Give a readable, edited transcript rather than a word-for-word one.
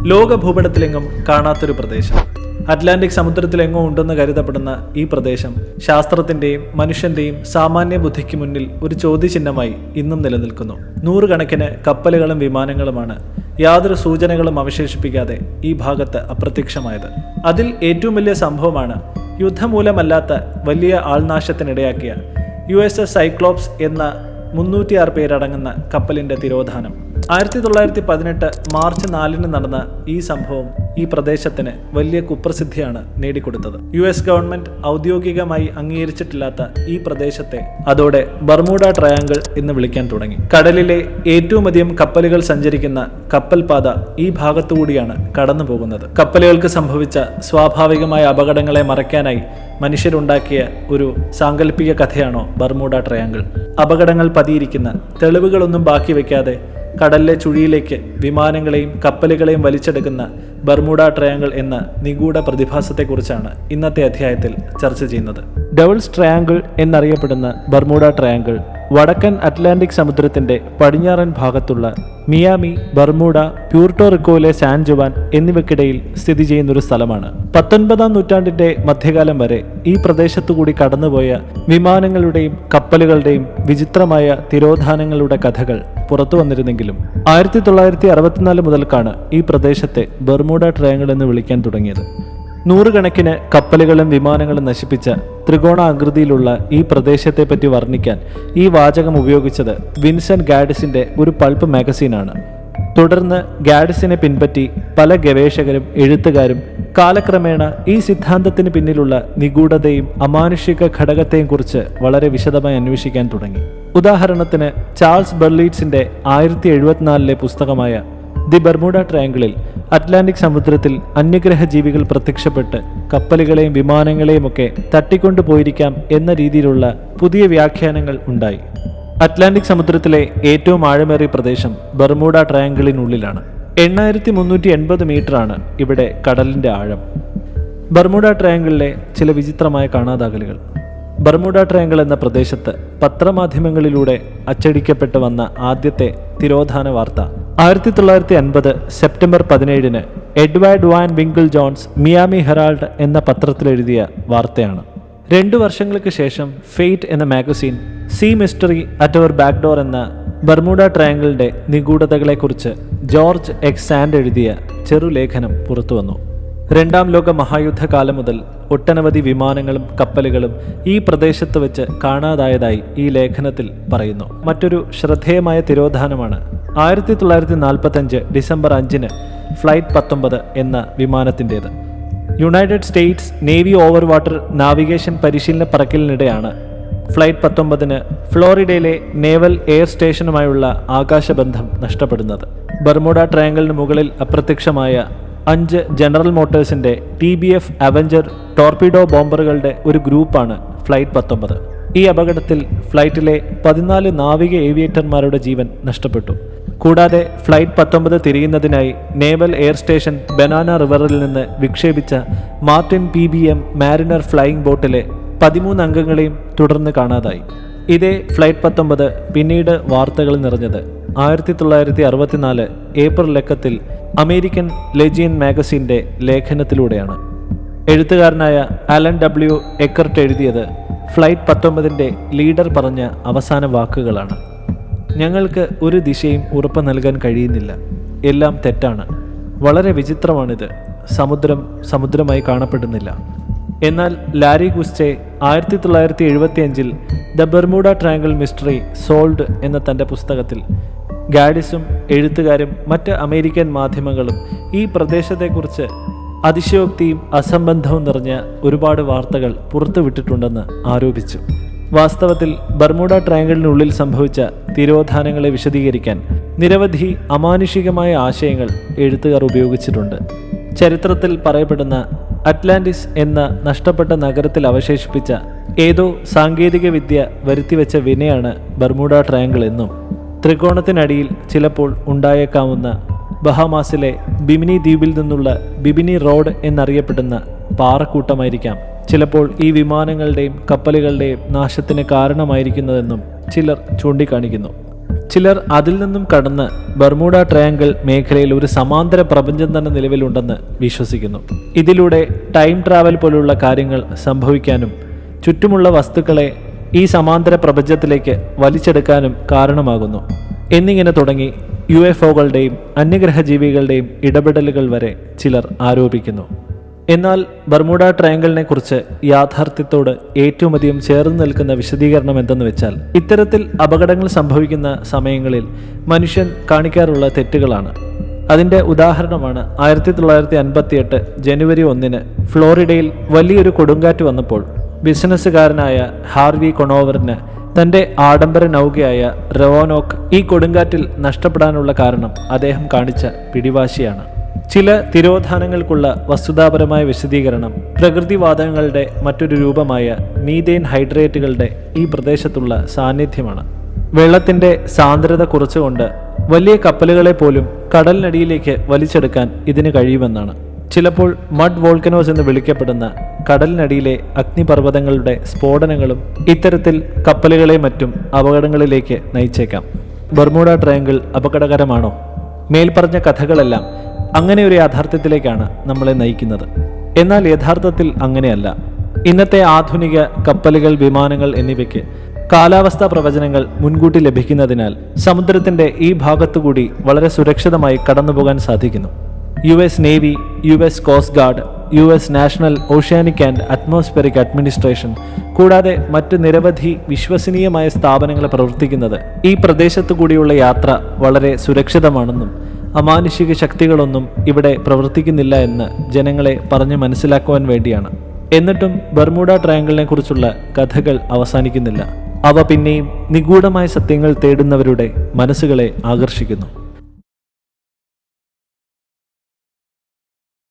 ലോക ഭൂപടത്തിലെങ്ങും കാണാത്തൊരു പ്രദേശം. അറ്റ്ലാന്റിക് സമുദ്രത്തിലെങ്ങോ ഉണ്ടെന്ന് കരുതപ്പെടുന്ന ഈ പ്രദേശം ശാസ്ത്രത്തിന്റെയും മനുഷ്യന്റെയും സാമാന്യ ബുദ്ധിക്ക് മുന്നിൽ ഒരു ചോദ്യചിഹ്നമായി ഇന്നും നിലനിൽക്കുന്നു. നൂറുകണക്കിന് കപ്പലുകളും വിമാനങ്ങളുമാണ് യാതൊരു സൂചനകളും അവശേഷിപ്പിക്കാതെ ഈ ഭാഗത്ത് അപ്രത്യക്ഷമായത്. അതിൽ ഏറ്റവും വലിയ സംഭവമാണ് യുദ്ധമൂലമല്ലാത്ത വലിയ ആൾനാശത്തിനിടയാക്കിയ USS സൈക്ലോപ്സ് എന്ന 306 പേരടങ്ങുന്ന കപ്പലിന്റെ തിരോധാനം. 1918 മാർച്ച് 4 നടന്ന ഈ സംഭവം ഈ പ്രദേശത്തിന് വലിയ കുപ്രസിദ്ധിയാണ് നേടിക്കൊടുത്തത്. US ഗവൺമെന്റ് ഔദ്യോഗികമായി അംഗീകരിച്ചിട്ടില്ലാത്ത ഈ പ്രദേശത്തെ അതോടെ ബർമൂഡ ട്രയാങ്കിൾ എന്ന് വിളിക്കാൻ തുടങ്ങി. കടലിലെ ഏറ്റവും അധികം കപ്പലുകൾ സഞ്ചരിക്കുന്ന കപ്പൽപാത ഈ ഭാഗത്തുകൂടിയാണ് കടന്നു പോകുന്നത്. കപ്പലുകൾക്ക് സംഭവിച്ച സ്വാഭാവികമായ അപകടങ്ങളെ മറയ്ക്കാനായി മനുഷ്യരുണ്ടാക്കിയ ഒരു സാങ്കല്പിക കഥയാണോ ബർമൂഡ ട്രയാങ്കിൾ. അപകടങ്ങൾ പതിയിരിക്കുന്ന തെളിവുകളൊന്നും ബാക്കി വയ്ക്കാതെ കടലിലെ ചുഴിയിലേക്ക് വിമാനങ്ങളെയും കപ്പലുകളെയും വലിച്ചെടുക്കുന്ന ബർമൂഡ ട്രയാങ്കിൾ എന്ന നിഗൂഢ പ്രതിഭാസത്തെക്കുറിച്ചാണ് ഇന്നത്തെ അധ്യായത്തിൽ ചർച്ച ചെയ്യുന്നത്. ഡബിൾസ് ട്രയാങ്കിൾ എന്നറിയപ്പെടുന്ന ബർമൂഡ ട്രയാങ്കിൾ വടക്കൻ അറ്റ്ലാന്റിക് സമുദ്രത്തിന്റെ പടിഞ്ഞാറൻ ഭാഗത്തുള്ള മിയാമി, ബർമൂഡ, പ്യൂർട്ടോറിക്കോയിലെ സാൻ ജുവാൻ എന്നിവയ്ക്കിടയിൽ സ്ഥിതി ചെയ്യുന്നൊരു സ്ഥലമാണ്. 19-ാം നൂറ്റാണ്ടിന്റെ മധ്യകാലം വരെ ഈ പ്രദേശത്തുകൂടി കടന്നുപോയ വിമാനങ്ങളുടെയും കപ്പലുകളുടെയും വിചിത്രമായ തിരോധാനങ്ങളുടെ കഥകൾ പുറത്തു വന്നിരുന്നെങ്കിലും 1964 മുതൽക്കാണ് ഈ പ്രദേശത്തെ ബർമൂഡ ട്രയാങ്കിൾ എന്ന് വിളിക്കാൻ തുടങ്ങിയത്. നൂറുകണക്കിന് കപ്പലുകളും വിമാനങ്ങളും നശിപ്പിച്ച ത്രികോണാകൃതിയിലുള്ള ഈ പ്രദേശത്തെപ്പറ്റി വർണ്ണിക്കാൻ ഈ വാചകം ഉപയോഗിച്ചത് വിൻസെന്റ് ഗാഡിസിന്റെ ഒരു പൾപ്പ് മാഗസീനാണ്. തുടർന്ന് ഗാഡിസിനെ പിൻപറ്റി പല ഗവേഷകരും എഴുത്തുകാരും കാലക്രമേണ ഈ സിദ്ധാന്തത്തിന് പിന്നിലുള്ള നിഗൂഢതയും അമാനുഷിക ഘടകത്തെയും കുറിച്ച് വളരെ വിശദമായി അന്വേഷിക്കാൻ തുടങ്ങി. ഉദാഹരണത്തിന് ചാൾസ് ബെർലീറ്റ്സിന്റെ 1974 പുസ്തകമായ ദി ബർമൂഡ ട്രയാങ്കിളിൽ അറ്റ്ലാന്റിക് സമുദ്രത്തിൽ അന്യഗ്രഹ ജീവികൾ പ്രത്യക്ഷപ്പെട്ട് കപ്പലുകളെയും വിമാനങ്ങളെയും ഒക്കെ തട്ടിക്കൊണ്ടുപോയിരിക്കാം എന്ന രീതിയിലുള്ള പുതിയ വ്യാഖ്യാനങ്ങൾ ഉണ്ടായി. അറ്റ്ലാന്റിക് സമുദ്രത്തിലെ ഏറ്റവും ആഴമേറിയ പ്രദേശം ബർമൂഡ ട്രയാങ്കിളിനുള്ളിലാണ്. 8380 മീറ്ററാണ് ഇവിടെ കടലിന്റെ ആഴം. ബർമൂഡ ട്രയാങ്കിളിലെ ചില വിചിത്രമായ കാണാതാകലുകൾ. ബർമൂഡ ട്രയാങ്കിൾ എന്ന പ്രദേശത്ത് പത്രമാധ്യമങ്ങളിലൂടെ അച്ചടിക്കപ്പെട്ടു വന്ന ആദ്യത്തെ തിരോധാന വാർത്ത 1950 September 17 Edward Van Winkle Jones Miami Herald എന്ന പത്രത്തിലെഴുതിയ വാർത്തയാണ്. 2 വർഷങ്ങൾക്ക് ശേഷം ഫെയ്റ്റ് എന്ന magazine sea mystery at our back door എന്ന ബർമൂഡ ട്രയാങ്കിളിന്റെ നിഗൂഢതകളെക്കുറിച്ച് ജോർജ് എക്സ് സാൻഡ് എഴുതിയ ചെറുലേഖനം പുറത്തുവന്നു. 2-ാം ലോക മഹായുദ്ധകാലം മുതൽ ഒട്ടനവധി വിമാനങ്ങളും കപ്പലുകളും ഈ പ്രദേശത്ത് വെച്ച് കാണാതായതായി ഈ ലേഖനത്തിൽ പറയുന്നു. മറ്റൊരു ശ്രദ്ധേയമായ തിരോധാനമാണ് 1945 ഡിസംബർ 5 ഫ്ലൈറ്റ് 19 എന്ന വിമാനത്തിൻ്റേത്. United States navy over water navigation പരിശീലന പറക്കലിനിടെയാണ് ഫ്ലൈറ്റ് 19 ഫ്ലോറിഡയിലെ നേവൽ എയർ സ്റ്റേഷനുമായുള്ള ആകാശബന്ധം നഷ്ടപ്പെടുന്നത്. ബർമൂഡ ട്രയാങ്കിളിന് മുകളിൽ അപ്രത്യക്ഷമായ 5 ജനറൽ മോട്ടോഴ്സിന്റെ TBF അവഞ്ചർ ടോർപിഡോ ബോംബറുകളുടെ ഒരു ഗ്രൂപ്പാണ് ഫ്ലൈറ്റ് 19. ഈ അപകടത്തിൽ ഫ്ലൈറ്റിലെ 14 നാവിക ഏവിയേറ്റർമാരുടെ ജീവൻ നഷ്ടപ്പെട്ടു. കൂടാതെ ഫ്ലൈറ്റ് 19 തിരിയുന്നതിനായി നേവൽ എയർ സ്റ്റേഷൻ ബനാന റിവറിൽ നിന്ന് വിക്ഷേപിച്ച മാർട്ടിൻ PBM മാരിനർ ഫ്ലൈയിങ് ബോട്ടിലെ 13 അംഗങ്ങളെയും തുടർന്ന് കാണാതായി. ഇതേ ഫ്ലൈറ്റ് 19 പിന്നീട് വാർത്തകൾ നിറഞ്ഞത് 1964 ഏപ്രിൽ ലക്കത്തിൽ അമേരിക്കൻ ലെജിയൻ മാഗസിൻ്റെ ലേഖനത്തിലൂടെയാണ്. എഴുത്തുകാരനായ അലൻ W. എക്കർട്ട് എഴുതിയത് ഫ്ലൈറ്റ് 19ന്റെ ലീഡർ പറഞ്ഞ അവസാന വാക്കുകളാണ്. ഞങ്ങൾക്ക് ഒരു ദിശയും ഉറപ്പ് നൽകാൻ കഴിയുന്നില്ല. എല്ലാം തെറ്റാണ്. വളരെ വിചിത്രമാണിത്. സമുദ്രമായി കാണപ്പെടുന്നില്ല. എന്നാൽ Larry Kusche 1975 the Bermuda Triangle mystery solved എന്ന തൻ്റെ പുസ്തകത്തിൽ ഗാഡിസും എഴുത്തുകാരും മറ്റ് അമേരിക്കൻ മാധ്യമങ്ങളും ഈ പ്രദേശത്തെക്കുറിച്ച് അതിശയോക്തിയും അസംബന്ധവും നിറഞ്ഞ ഒരുപാട് വാർത്തകൾ പുറത്തുവിട്ടിട്ടുണ്ടെന്ന് ആരോപിച്ചു. വാസ്തവത്തിൽ ബർമൂഡ ട്രയാങ്കിളിനുള്ളിൽ സംഭവിച്ച തിരോധാനങ്ങളെ വിശദീകരിക്കാൻ നിരവധി അമാനുഷികമായ ആശയങ്ങൾ എഴുത്തുകാർ ഉപയോഗിച്ചിട്ടുണ്ട്. ചരിത്രത്തിൽ പറയപ്പെടുന്ന അറ്റ്ലാന്റിസ് എന്ന നഷ്ടപ്പെട്ട നഗരത്തിൽ അവശേഷിപ്പിച്ച ഏതോ സാങ്കേതിക വിദ്യ വരുത്തിവെച്ച വിനയാണ് ബർമൂഡ ട്രയാങ്കിൾ എന്നും ത്രികോണത്തിനടിയിൽ ചിലപ്പോൾ ഉണ്ടായേക്കാവുന്ന ബഹാമാസിലെ ബിമിനി ദ്വീപിൽ നിന്നുള്ള ബിബിനി റോഡ് എന്നറിയപ്പെടുന്ന പാറക്കൂട്ടമായിരിക്കാം ചിലപ്പോൾ ഈ വിമാനങ്ങളുടെയും കപ്പലുകളുടെയും നാശത്തിന് കാരണമായിരിക്കുന്നതെന്നും ചിലർ ചൂണ്ടിക്കാണിക്കുന്നു. ചിലർ അതിൽ നിന്നും കടന്ന് ബർമുഡ ട്രയാങ്കിൾ മേഖലയിൽ ഒരു സമാന്തര പ്രപഞ്ചം തന്നെ നിലവിലുണ്ടെന്ന് വിശ്വസിക്കുന്നു. ഇതിലൂടെ ടൈം ട്രാവൽ പോലുള്ള കാര്യങ്ങൾ സംഭവിക്കാനും ചുറ്റുമുള്ള വസ്തുക്കളെ ഈ സമാന്തര പ്രപഞ്ചത്തിലേക്ക് വലിച്ചെടുക്കാനും കാരണമാകുന്നു. എന്നിങ്ങനെ തുടങ്ങി UFOകളുടെയും അന്യഗ്രഹജീവികളുടെയും ഇടപെടലുകൾ വരെ ചിലർ ആരോപിക്കുന്നു. എന്നാൽ ബർമുഡ ട്രയാങ്കിളിനെ കുറിച്ച് യാഥാർത്ഥ്യത്തോട് ഏറ്റവും അധികം ചേർന്ന് നിൽക്കുന്ന വിശദീകരണം എന്തെന്ന് വെച്ചാൽ, ഇത്തരത്തിൽ അപകടങ്ങൾ സംഭവിക്കുന്ന സമയങ്ങളിൽ മനുഷ്യൻ കാണിക്കാറുള്ള തെറ്റുകളാണ്. അതിൻ്റെ ഉദാഹരണമാണ് 1958 ജനുവരി 1 ഫ്ലോറിഡയിൽ വലിയൊരു കൊടുങ്കാറ്റ് വന്നപ്പോൾ ബിസിനസ്സുകാരനായ ഹാർവി കൊണോവറിന് തൻ്റെ ആഡംബര നൗകയായ റോവാനോക്ക് ഈ കൊടുങ്കാറ്റിൽ നഷ്ടപ്പെടാനുള്ള കാരണം അദ്ദേഹം കാണിച്ച പിടിവാശിയാണ്. ചില തിരോധാനങ്ങൾക്കുള്ള വസ്തുതാപരമായ വിശദീകരണം പ്രകൃതിവാദങ്ങളുടെ മറ്റൊരു രൂപമായ മീഥേൻ ഹൈഡ്രേറ്റുകളുടെ ഈ പ്രദേശത്തുള്ള സാന്നിധ്യമാണ്. വെള്ളത്തിൻ്റെ സാന്ദ്രത കുറച്ചുകൊണ്ട് വലിയ കപ്പലുകളെ പോലും കടലിനടിയിലേക്ക് വലിച്ചെടുക്കാൻ ഇതിന് കഴിയുമെന്നാണ്. ചിലപ്പോൾ മഡ് വോൾക്കനോസ് എന്ന് വിളിക്കപ്പെടുന്ന കടലിനടിയിലെ അഗ്നിപർവ്വതങ്ങളുടെ സ്ഫോടനങ്ങളും ഇത്തരത്തിൽ കപ്പലുകളെ മറ്റും അപകടങ്ങളിലേക്ക് നയിച്ചേക്കാം. ബർമുഡ ട്രയാങ്കിൾ അപകടകരമാണോ? മേൽപ്പറഞ്ഞ കഥകളെല്ലാം അങ്ങനെ ഒരു യാഥാർത്ഥ്യത്തിലേക്കാണ് നമ്മളെ നയിക്കുന്നത്. എന്നാൽ യഥാർത്ഥത്തിൽ അങ്ങനെയല്ല. ഇന്നത്തെ ആധുനിക കപ്പലുകൾ, വിമാനങ്ങൾ എന്നിവയ്ക്ക് കാലാവസ്ഥാ പ്രവചനങ്ങൾ മുൻകൂട്ടി ലഭിക്കുന്നതിനാൽ സമുദ്രത്തിൻ്റെ ഈ ഭാഗത്തുകൂടി വളരെ സുരക്ഷിതമായി കടന്നുപോകാൻ സാധിക്കുന്നു. US navy, US coast guard, US national oceanic and atmospheric administration കൂടാതെ മറ്റ് നിരവധി വിശ്വസനീയമായ സ്ഥാപനങ്ങൾ പ്രവർത്തിക്കുന്നത് ഈ പ്രദേശത്തു കൂടിയുള്ള യാത്ര വളരെ സുരക്ഷിതമാണെന്നും അമാനുഷിക ശക്തികളൊന്നും ഇവിടെ പ്രവർത്തിക്കുന്നില്ല എന്ന് ജനങ്ങളെ പറഞ്ഞ് മനസ്സിലാക്കുവാൻ വേണ്ടിയാണ്. എന്നിട്ടും ബർമുഡ ട്രയാങ്കിളിനെ കുറിച്ചുള്ള കഥകൾ അവസാനിക്കുന്നില്ല. അവ പിന്നെയും നിഗൂഢമായ സത്യങ്ങൾ തേടുന്നവരുടെ മനസ്സുകളെ ആകർഷിക്കുന്നു.